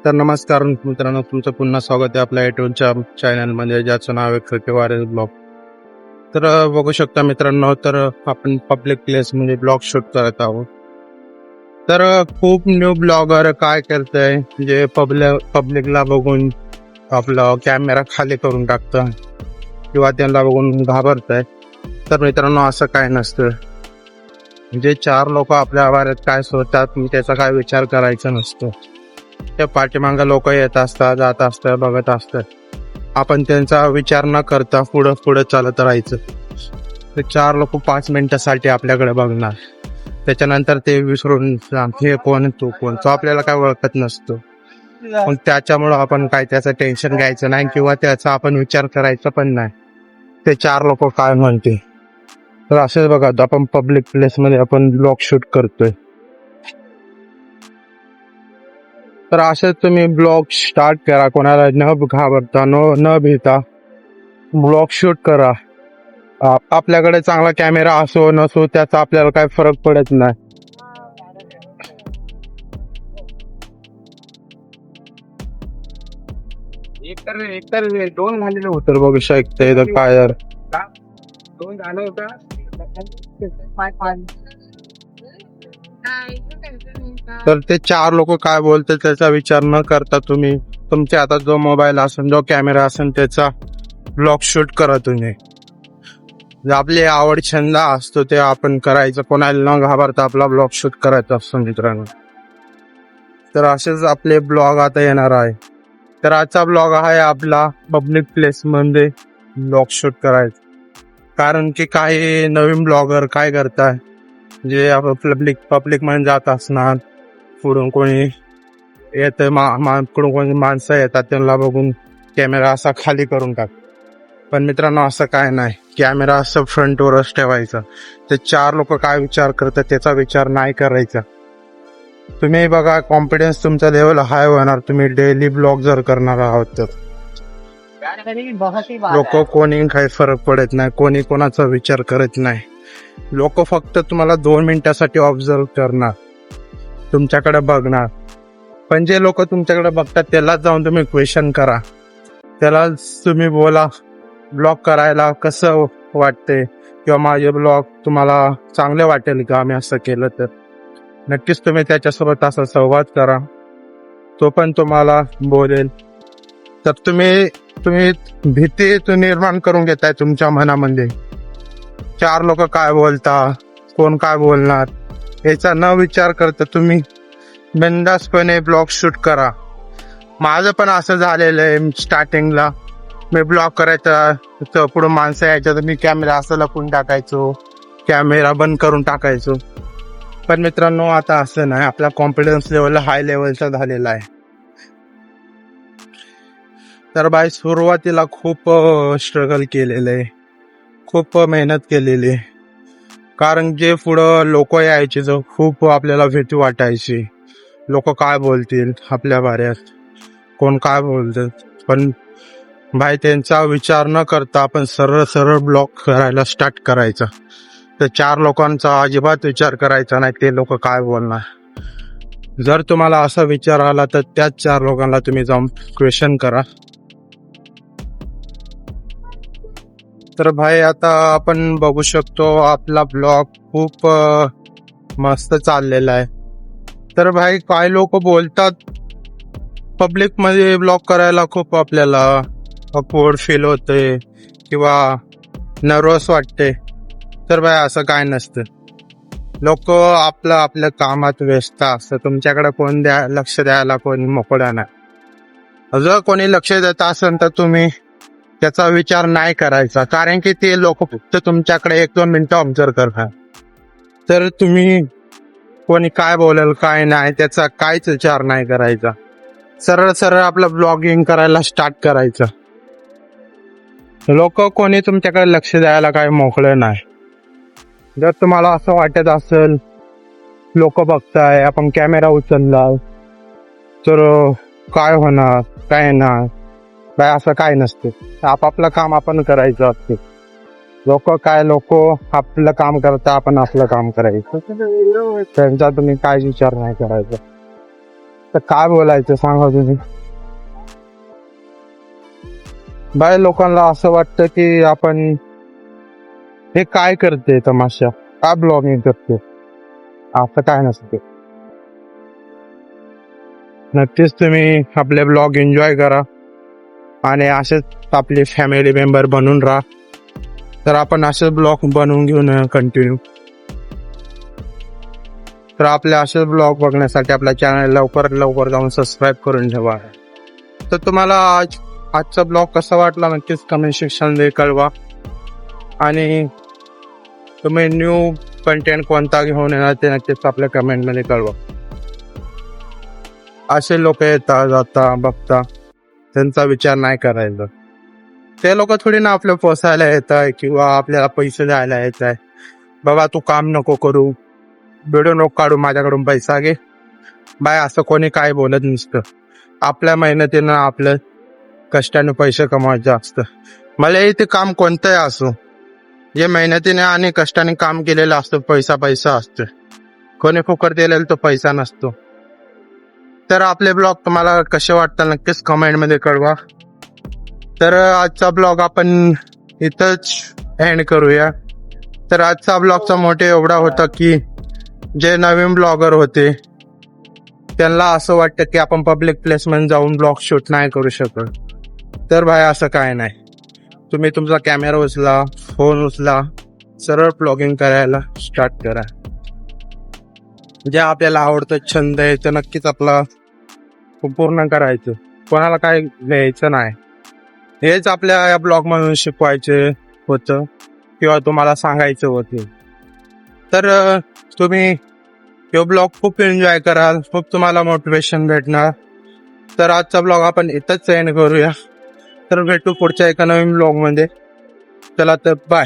तर नमस्कार मित्रांनो, तुमचं पुन्हा स्वागत आहे आपल्या युट्यूबच्या चॅनलमध्ये, ज्याचं नाव आहे क्रिके वायरल ब्लॉग. तर बघू शकता मित्रांनो, तर आपण पब्लिक प्लेस म्हणजे ब्लॉग शूट करत आहोत. तर खूप न्यू ब्लॉगर काय करतंय, जे पब्लिकला बघून आपला कॅमेरा खाली करून टाकतं किंवा त्यांना बघून घाबरतंय. तर मित्रांनो, असं काय नसतं. जे चार लोक आपल्या आवारात काय सोडतात त्याचा काय विचार करायचा नसतो. त्या पाठीमागं लोक येत असतात, जात असतात, बघत असतात. आपण त्यांचा विचार न करता पुढं चालत राहायचं. ते चार लोक 5 मिनिटासाठी आपल्याकडे बघणार, त्याच्यानंतर ते विसरून हे कोण तू कोण, तो आपल्याला काय ओळखत नसतो. पण त्याच्यामुळं आपण काय त्याचं टेन्शन घ्यायचं नाही किंवा त्याचा आपण विचार करायचा पण नाही. ते चार लोक काय म्हणते. तर असंच बघा, आपण पब्लिक प्लेस मध्ये आपण ब्लॉग शूट करतोय. तर असेच तुम्ही ब्लॉग स्टार्ट करा, कोणाला न घाबरता न भीता ब्लॉग शूट करा. आपल्याकडे चांगला कॅमेरा असो नसो त्याचा आपल्याला काय फरक पडत नाही. एकतर 2 झालेलं होतं बघू शकता इथं काय यार. 2 झालं होतं. तर ते चार लोक काय बोलतात त्याचा विचार न करता तुम्ही तुमच्या हातात जो मोबाईल असेल, जो कॅमेरा असेल, त्याचा ब्लॉग शूट करा. तुम्ही आपली आवड छंद असतो ते आपण करायचं, कोणाला न घाबरता आपला ब्लॉग शूट करायचा असतो मित्रांनो. तर असेच आपले ब्लॉग आता येणार आहे. तर आजचा ब्लॉग आहे आपला पब्लिक प्लेस मध्ये ब्लॉग शूट करायचा. कारण की काही नवीन ब्लॉगर काय करताय, जे पब्लिक मध्ये जात असणार, पुढून कोणी येतं पुढून कोणी माणसं येतात, त्यांना बघून कॅमेरा असा खाली करून टाक. पण मित्रांनो, असं काय नाही. कॅमेरा असं फ्रंटवरच ठेवायचा. ते चार लोक काय विचार करतात त्याचा विचार नाही करायचा. तुम्ही बघा, कॉन्फिडन्स तुमचा लेवल हाय होणार तुम्ही डेली ब्लॉग जर करणार आहोत तर. लोक कोणी काही फरक पडत नाही, कोणी कोणाचा विचार करत नाही. लोक फक्त तुम्हाला 2 मिनिटासाठी ऑब्झर्व करणार, तुमच्याकडे बघणार. पण जे लोक तुमच्याकडे बघतात त्यालाच जाऊन तुम्ही क्वेश्चन करा, त्याला तुम्ही बोला ब्लॉग करायला कसं वाटते, किंवा माझे ब्लॉग तुम्हाला चांगले वाटेल का मी असं केलं तर. नक्कीच तुम्ही त्याच्यासोबत असा संवाद करा, तो पण तुम्हाला बोलेल. तर तुम्ही भीती निर्माण करून घेताय तुमच्या मनामध्ये. चार लोक काय बोलता, कोण काय बोलणार याचा न विचार करता तुम्ही बिनधास्तपणे ब्लॉग शूट करा. माझं पण असं झालेलं आहे. स्टार्टिंगला मी ब्लॉग करायचा, पुढे माणसं यायच्या तर मी कॅमेरा असं लपून टाकायचो, कॅमेरा बंद करून टाकायचो. पण मित्रांनो, आता असं नाही. आपला कॉन्फिडन्स लेवल हाय लेवलचा झालेला आहे. तर बाय सुरुवातीला खूप स्ट्रगल केलेलं आहे, खूप मेहनत केलेली आहे. कारण जे पुढं लोक यायचे जो खूप आपल्याला भीती वाटायची, लोक काय बोलतील आपल्या बाऱ्यात, कोण काय बोलतात. पण भाई त्यांचा विचार न करता आपण सरळ ब्लॉग करायला स्टार्ट करायचा. तर चार लोकांचा अजिबात विचार करायचा नाही, ते लोक काय बोलणार. जर तुम्हाला असा विचार आला तर त्याच चार लोकांना तुम्ही जाऊन क्वेश्चन करा. तर भाई आता आपण बघू शकतो आपला ब्लॉग खूप मस्त चाललेला आहे. तर भाई काय लोक बोलतात, पब्लिक मध्ये ब्लॉग करायला खूप आपल्याला अपवर्ड फील होते किंवा नर्वस वाटते. तर भाई असं काय नसतं. लोक आपल्या कामात व्यस्त असतं, तुमच्याकडे कोण लक्ष द्यायला कोण मोकळा नाही. जर कोणी लक्ष देत असेल तर तुम्ही त्याचा विचार नाही करायचा, कारण की ते लोक फक्त तुमच्याकडे 1-2 मिनिटं ऑब्झर्व करतात. तर तुम्ही कोणी काय बोलेल काय नाही त्याचा काहीच विचार नाही करायचा. सरळ आपलं ब्लॉगिंग करायला स्टार्ट करायचं. लोक कोणी तुमच्याकडे लक्ष द्यायला काय मोकळे नाही. जर तुम्हाला असं वाटत असेल लोक बघताय, आपण कॅमेरा उचलला तर काय होणार काय नाही, काय असं काय नसते. आपापलं काम आपण करायचं असते. लोक आपलं काम करता, आपण आपलं काम करायचं. त्यांचा तुम्ही काय विचार नाही करायचा. तर काय बोलायचं सांगा तुम्ही. बाय लोकांना असं वाटतं की आपण हे काय करते तमाशा, काय ब्लॉगिंग करते. असं काय नसते. नक्कीच तुम्ही आपले ब्लॉग एन्जॉय करा आणि असेच आपले फॅमिली मेंबर बनून राहा. तर आपण असे ब्लॉग बनवून घेऊन कंटिन्यू. तर आपले असे ब्लॉग बघण्यासाठी आपल्या चॅनल लवकरात लवकर जाऊन सबस्क्राईब करून ठेवा. तर तुम्हाला आजचा ब्लॉग कसा वाटला नक्कीच कमेंट सेक्शन मध्ये कळवा. आणि तुम्ही न्यू कंटेंट कोणता घेऊन येणार ते नक्कीच आपल्या कमेंट मध्ये कळवा. असे लोक येतात जाता बघता, त्यांचा विचार नाही करायचा. ते लोक थोडी ना आपल्या पोसायला येत आहे किंवा आपल्याला पैसे द्यायला येत आहे. बाबा तू काम नको करू, व्हिडिओ नको काढू, माझ्याकडून पैसा घे. बाय असं कोणी काय बोलत नसतं. आपल्या मेहनतीनं आपल्या कष्टाने पैसे कमवायचे असतं. मला इथे काम कोणतंही असो, जे मेहनतीने आणि कष्टाने काम केलेलं असतं पैसा पैसा असतो. कोणी फुकट दिलेला तो पैसा नसतो. तर आपले ब्लॉग तुम्हाला कसे वाटतात नक्कीच कमेंट मध्ये कळवा. तर आजचा ब्लॉग आपण इथंच एंड करूया. तर आजचा ब्लॉगचा मोटिव एवढा होता की जे नवीन ब्लॉगर होते त्यांना असं वाटतं की आपण पब्लिक प्लेसमध्ये जाऊन ब्लॉग शूट नाही करू शकत. तर भाई असं काय नाही. तुम्ही तुमचा कॅमेरा उचला, फोन उचला, सरळ ब्लॉगिंग करायला स्टार्ट करा. जे आपल्याला आवडतं छंद आहे ते नक्कीच आपला पूर्ण करायचं. कोणाला काय घ्यायचं नाही. हेच आपल्या या ब्लॉग मधून शिकवायचे होतं किंवा तुम्हाला सांगायचं होतं. तर तुम्ही हे ब्लॉग खूप एन्जॉय कराल, खूप तुम्हाला मोटिवेशन भेटणार. तर आजचा ब्लॉग आपण इथंच एंड करूया. तर भेटू पुढच्या एका नवीन ब्लॉग मध्ये. चला तर बाय.